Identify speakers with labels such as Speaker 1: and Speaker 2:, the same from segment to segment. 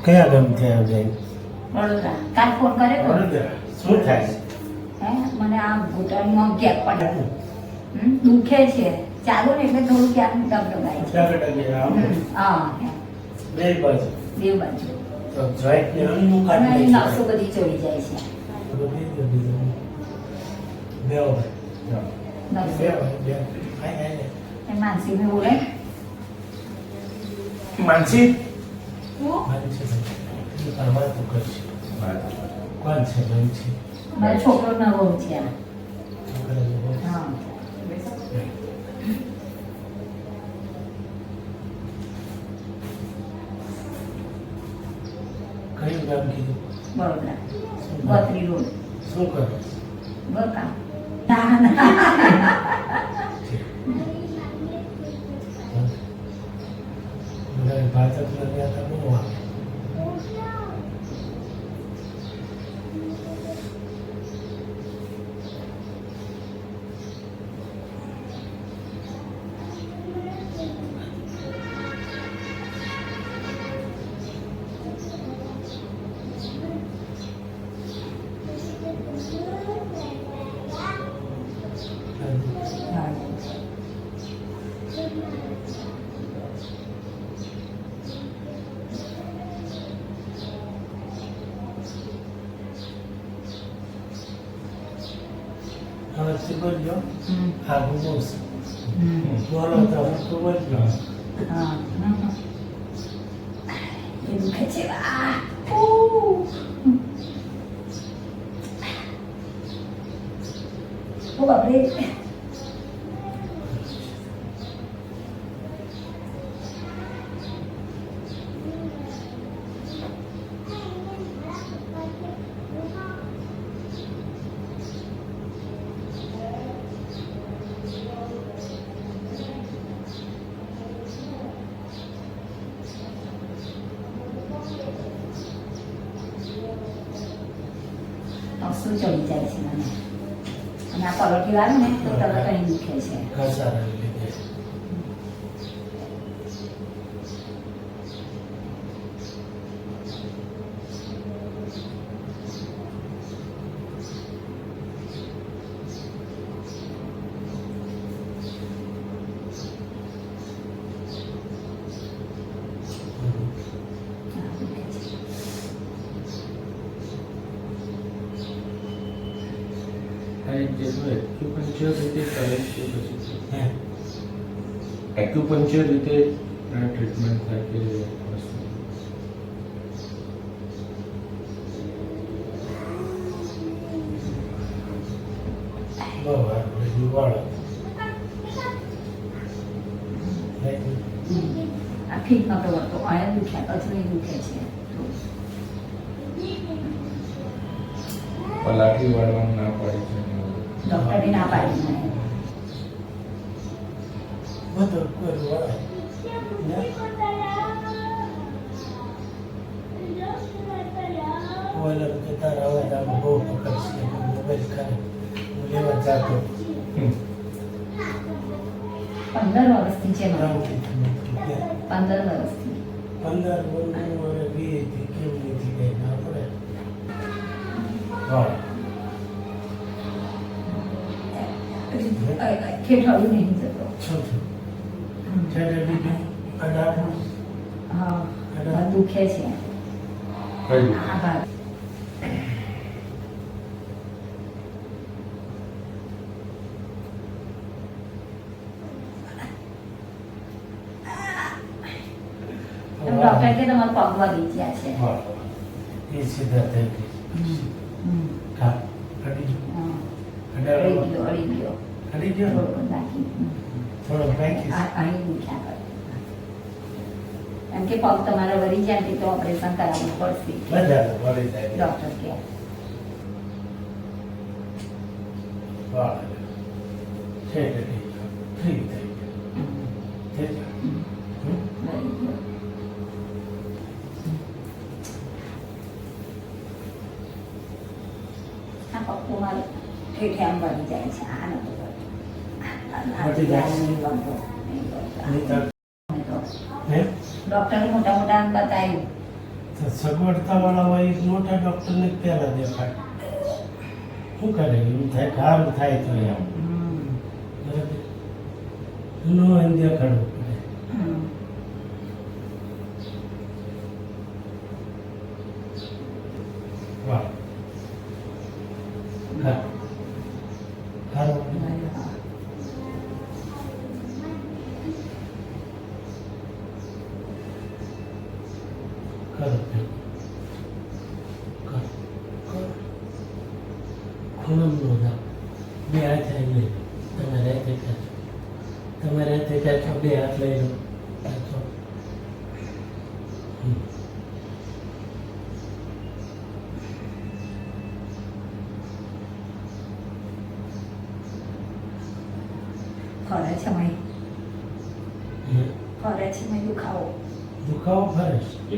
Speaker 1: કયા ગામથી આવ્યા?
Speaker 2: વડોદરા. કાલ ફોન કર્યો તો.
Speaker 1: વડોદરા. શું થાય?
Speaker 2: હે મને આ ઘૂંટણમાં ગેપ પડે. દુખે છે. ચાલુ ને એટલે થોડું ક્યાંક ડગડગાય છે. હા.
Speaker 1: બે બાજુ.
Speaker 2: બે બાજુ.
Speaker 1: તો જોઈન્ટ ને અનનું
Speaker 2: અને
Speaker 1: કાઢી
Speaker 2: અહીં નસો બધી ચડી જાય છે.
Speaker 1: બે હોય.
Speaker 2: નસો.
Speaker 1: બે હોય. બે. હાય.
Speaker 2: એ માનસી ને બોલે.
Speaker 1: માનસી?
Speaker 2: હું?
Speaker 1: માનસી. તમારે તો કરશે. કોણ છે માનસી?
Speaker 2: મારો છોકરો નવો છે આ. હા.
Speaker 1: કયું ગામ કીધું?
Speaker 2: વડોદરા. બત્રી રોડ.
Speaker 1: શું કરો?
Speaker 2: બકા. ના ના.
Speaker 1: બધા ભાજપના નેતા બહુ આવે. હવે બોલજો. હા બોલો. બોલો તો હું બોલજો.
Speaker 2: હા. એ દુખે છે. ઓ બાપરે. શું ચડી જાય છે મને. અને આ પલોઠી વાળું ને તો તરત અહીં દુખે છે.
Speaker 1: ઘસારા લીધે.
Speaker 3: એક્યુપંચર રીતે ટ્રીટમેન્ટ થાય કે
Speaker 1: બહુ વાળો.
Speaker 2: આ ઠીક નતો કરતો. અહીંયા દુખ્યા પછી દુખે છે.
Speaker 3: લાઠી વાળવાનું ના પાડી છે.
Speaker 2: ડોક્ટરે ના પાડી મને.
Speaker 1: બધું કોઈ વાળા. ઓલા કે તારા અવાજ આમ બહુ પકડશે. મોબાઈલ કરે. હું લેવા જાતો.
Speaker 2: 15 વર્ષથી છે મને. 15 વર્ષથી.
Speaker 1: 15 વર્ષ વીએથી કેવું નથી કઈ ના પડે. હા.
Speaker 2: ખેઠળું નહીં જતો.
Speaker 1: શું થયું? ત્યારે બીજું અડાડું.
Speaker 2: હા દુખે છે.
Speaker 3: કઈ
Speaker 2: આ ભાગ. ડોક્ટર કે તમારા પગ વળી ગયા છે.
Speaker 1: એ સીધા થઈ ગઈ. હા અડી ગયો.
Speaker 2: અડી ગયો.
Speaker 1: અડી ગયો.
Speaker 2: થોડું નાખી.
Speaker 1: થોડો બાકી.
Speaker 2: અહીં દુખ્યા કરે. એમ કે પગ તમારા વળી જાય તો ઓપરેશન કરાવવું પડશે.
Speaker 1: વધારે વળી જાય.
Speaker 2: ડોક્ટર કે
Speaker 1: વાહ છે થઈ ગયો. થઈ ગયો. થઈ ગયો.
Speaker 2: આ પપ્પુ મારે ઠેઠે આમ વળી જાય છે. આ નતો
Speaker 1: વળી જાય. ડોક્ટરે
Speaker 2: મોટા મોટા બતાવ્યું
Speaker 1: તો સગવડતાવાળા હોય એ મોટા ડૉક્ટરને જ પહેલાં દેખાડે. શું કરે એવું થાય સારું થાય તો એમ બરાબર નો એમ દેખાડવું પડે. વાહ હા સારું કરો ખૂણમનો જાઓ બે હાથ લઈ લો તમારે હાથે ખેંચો તમારે હાથે ખેંચો બે હાથ લઈ લો ખેંચો
Speaker 2: ફરે છે મય ફરે છે મય દુખાવો
Speaker 1: દુખાવો ફરે છે
Speaker 2: બે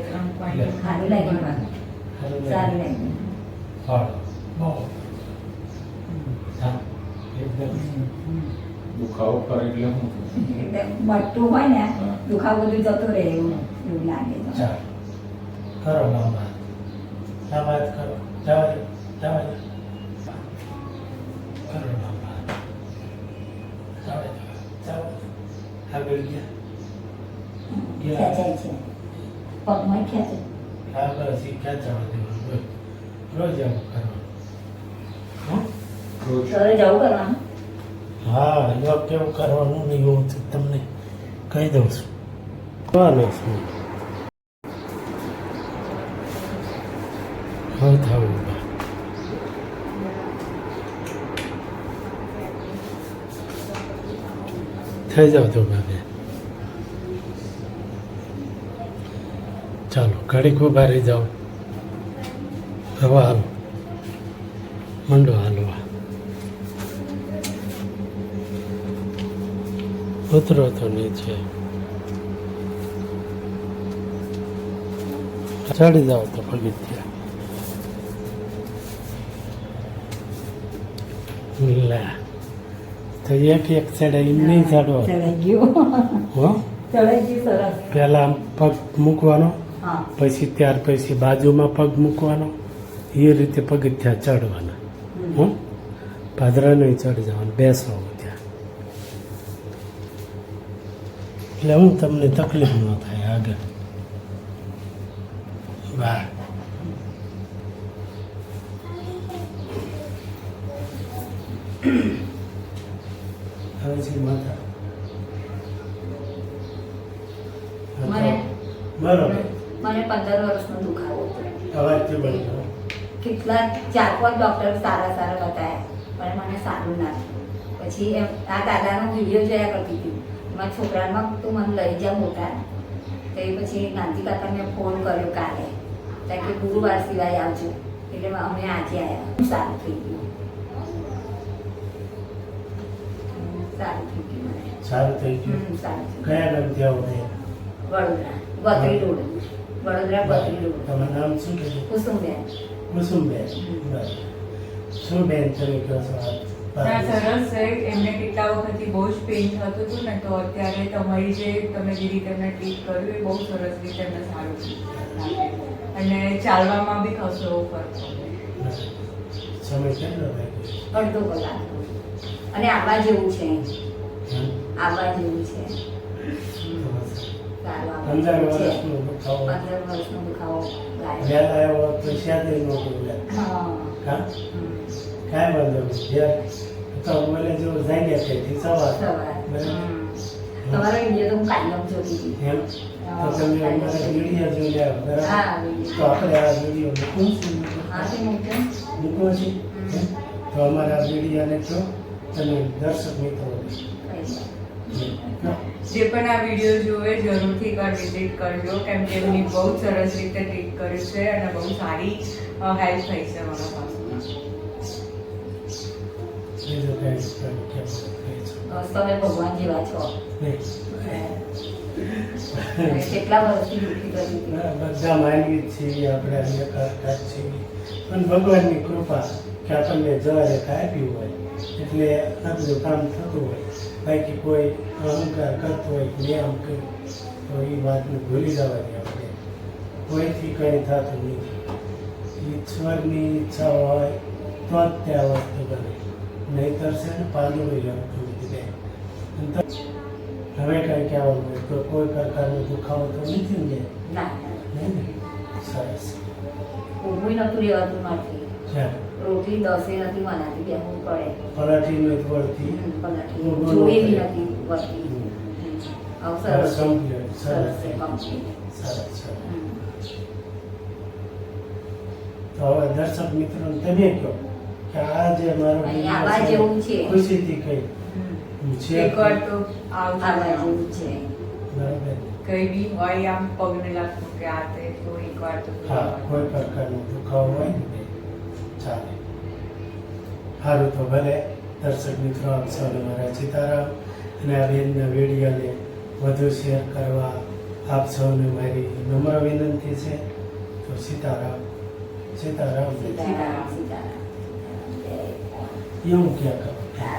Speaker 2: ત્રણ પોઈન્ટ સારું લાગ્યું મને. સારું લાગ્યું.
Speaker 3: દુખાવો કરે એટલે શું
Speaker 2: એટલે મટતું હોય ને દુખાવો બધું જતું રહે એવું લાગે છે.
Speaker 1: ચાલો કરો લાંબા લાંબા કરો જવા દો જવા દો કરો લાંબા જવા દો જવા દો આગળ ગયા
Speaker 2: ખેંચાય છે પગમાં ખેંચે.
Speaker 1: હા બસ એ ખેંચાવા દેવાનું રોજ આવું કરવાનું
Speaker 3: રોજ
Speaker 2: સરે જવું કરવાનું.
Speaker 1: હા યોગ કેવું કરવાનું નહીં હું તમને કહી દઉં છું કરવાનું છું હવે થવું થઈ જાવ તો બાબે ચાલો ઘડીક ઉભા રહી જાઓ હવે હાલો મંડો હાલવા ઉતરો તો નીચે ચડી જાઓ તો પગથિયા લે તો એક ચડે એમ નહીં ચડવા
Speaker 2: ચડાઈ ગયું
Speaker 1: હો
Speaker 2: ચડાઈ ગયું સરસ.
Speaker 1: પહેલા આમ પગ મૂકવાનો
Speaker 2: હા
Speaker 1: પછી ત્યાર પછી બાજુમાં પગ મૂકવાનો એ રીતે પગથિયા ચડવાના હો પાદરા નહીં ચડી જવાનું બેસવાનું ત્યાં એટલે હું તમને તકલીફ ન થાય આગળ વાહ હવે છે માથા
Speaker 2: મને
Speaker 1: બરોબર
Speaker 2: મને 15 વર્ષનો દુખાવો હતો.
Speaker 1: અવાજથી બોલો
Speaker 2: કેટલા 4-5 ડૉક્ટર સારા બતાવ્યા પણ મને સારું ના થયું. પછી આ દાદાનો વિડીયો જોયા કરતી હતી એમાં છોકરામાં તું મને લઈ જા મોટા તો એ પછી ગાંધી કાકાને ફોન કર્યો કાલે ત્યાં કે ગુરુવાર સિવાય આવજો એટલે અમે આજે આવ્યા. સારું થઈ ગયું. સારું થઈ ગયું મને.
Speaker 1: સારું થઈ ગયું
Speaker 2: સારું થઈ
Speaker 1: કયા ગામથી આવો ને
Speaker 2: ગયું. Gotri road Vadodara Gotri road.
Speaker 1: તમારું નામ શું કીધું
Speaker 2: કુસુમબેન.
Speaker 1: કુસુમબેન બરાબર શું બેન તમે કહો છો
Speaker 4: ના સરસ છે. એમને કેટલા વખતથી બહુ જ પેઇન થતું હતું ને તો અત્યારે તમારી જે તમે જે રીતે એમને ટ્રીટ કર્યું એ બહુ સરસ રીતે એમને સારું લાગે અને ચાલવામાં બી થશે એવો ફરક પડે.
Speaker 1: સમય કેટલો લાગ્યો
Speaker 2: અડધો કલાક અને આવા જેવું છે
Speaker 1: હમ?
Speaker 2: આવા જેવું છે. સારું આવા
Speaker 1: 15
Speaker 2: જેવું છે.
Speaker 1: વર્ષનો દુખાવો
Speaker 2: 15 વર્ષનો દુખાવો લાગે.
Speaker 1: વહેલા આવ્યો તો શાદે ન બોલે
Speaker 2: હા
Speaker 1: હા
Speaker 2: હમ.
Speaker 1: કાંઈ વાંધો નહીં ઘેર તો બોલે જો જાગ્યા છે સવાર
Speaker 2: સવાર.
Speaker 1: બરાબર
Speaker 2: હમ. તમારો વિડીયો તો હું કાયમ જોતી હતી.
Speaker 1: એમ તો તમે અમારા વિડીયો જોઈ લે બરાબર
Speaker 2: હા
Speaker 1: તો આપણે આ વિડીયો મૂકવું છે
Speaker 2: હા તે મૂકજો.
Speaker 1: મૂકવો છે હમ? તો અમારા વિડીયોને જો તમે દર્શક મિત્રો
Speaker 4: જે પણ આ વિડીયો જોવે જરૂરથી એકવાર વિઝિટ કરજો કેમ કે એમની બહુ જ સરસ રીતે ટ્રીટ કર્યું છે અને બહુ સારી હેલ્પ થઈ છે મારા પાસમાં.
Speaker 1: બીજું કાંઈ કેમ
Speaker 2: બસ તમે ભગવાન જેવા છો.
Speaker 1: નહીં
Speaker 2: કેટલા વર્ષથી દુઃખી કરી હતી.
Speaker 1: બધા માનવી જ છીએ આપણે એકાદ છીએ પણ ભગવાનની કૃપા કે આપણને જવાય આપ્યું હોય એટલે આપણું કામ થતું હોય બાકી કોઈ અહંકાર કરતો હોય કે મેં આમ કર્યું તો એ વાતને ભૂલી જવાની આપણે કોઈથી કંઈ થતું નથી ઈશ્વરની ઈચ્છા હોય તો જ તે આ વસ્તુ બને નહીંતર છે ને પાંદડું રમતું નથી હવે કંઈ કહેવાનું હોય તો કોઈ પ્રકારનો દુખાવો તો નથી ને
Speaker 2: ના
Speaker 1: નહીં ને સરસ
Speaker 2: ઊભું નતું રહેવાતું મારથી
Speaker 1: ચાલ
Speaker 2: રોટલી દસે નથી બનાતી બેહવું પડે
Speaker 1: પલાઠી નથી વળતી
Speaker 2: પલાઠી
Speaker 1: ઊભું
Speaker 2: જોઈ બી
Speaker 1: ન
Speaker 2: નથી વળતી આવું
Speaker 1: સરસ
Speaker 2: સરસ
Speaker 1: કમ્પ્લીટ
Speaker 2: સરસ
Speaker 1: સરસ
Speaker 2: છે કમ્પ્લીટ
Speaker 1: સરસ સરસ તો હવે દર્શક મિત્રો તમે કહો કે આ જે મારો
Speaker 2: અહીં આવા જેવું છે.
Speaker 1: ખુશીથી કહી
Speaker 4: એકવાર તો આવજો
Speaker 2: આવા જેવું છે
Speaker 1: બરાબર
Speaker 4: કઈ બી હોય આમ પગને લાગતું કે આ તે તો એકવાર તો
Speaker 1: હા કોઈ પ્રકારનો દુખાવો હોય ને તે ચાલે સારું તો ભલે દર્શક મિત્રો આપ સૌને મારા સીતારામ અને આ બેનના વિડીયોને વધુ શેર કરવા આપ સૌને મારી નમ્ર વિનંતી છે તો સીતારામ સીતારામ
Speaker 2: સીતારામ સીતારામ
Speaker 1: એવું ક્યાં કરો
Speaker 2: જય